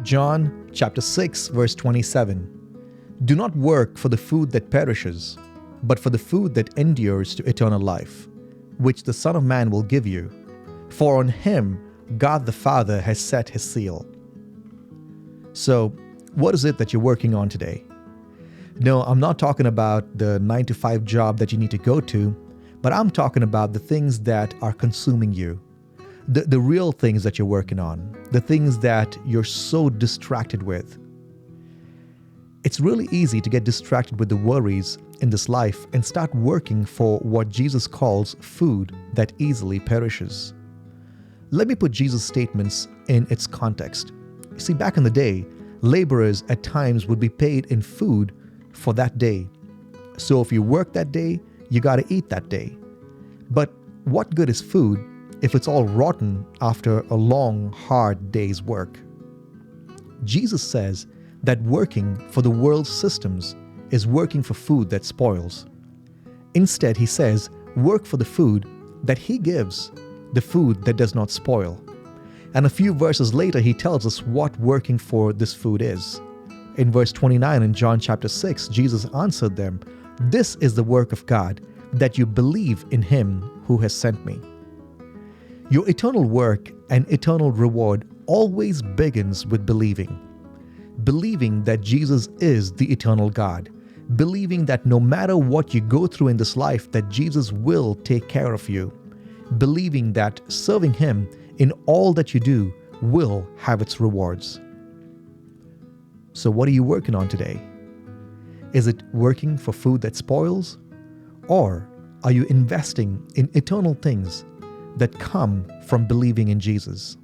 John chapter 6, verse 27. Do not work for the food that perishes, but for the food that endures to eternal life, which the Son of Man will give you. For on him God the Father has set his seal. So, what is it that you're working on today? No, I'm not talking about the 9-to-5 job that you need to go to, but I'm talking about the things that are consuming you. The real things that you're working on, the things that you're so distracted with. It's really easy to get distracted with the worries in this life and start working for what Jesus calls food that easily perishes. Let me put Jesus' statements in its context. You see, back in the day, laborers at times would be paid in food for that day. So if you work that day, you got to eat that day. But what good is food if it's all rotten after a long, hard day's work? Jesus says that working for the world's systems is working for food that spoils. Instead, he says, work for the food that he gives, the food that does not spoil. And a few verses later, he tells us what working for this food is. In verse 29 in John chapter 6, Jesus answered them, "This is the work of God, that you believe in him who has sent me." Your eternal work and eternal reward always begins with believing. Believing that Jesus is the eternal God. Believing that no matter what you go through in this life, that Jesus will take care of you. Believing that serving him in all that you do will have its rewards. So what are you working on today? Is it working for food that spoils? Or are you investing in eternal things that come from believing in Jesus?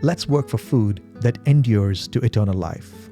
Let's work for food that endures to eternal life.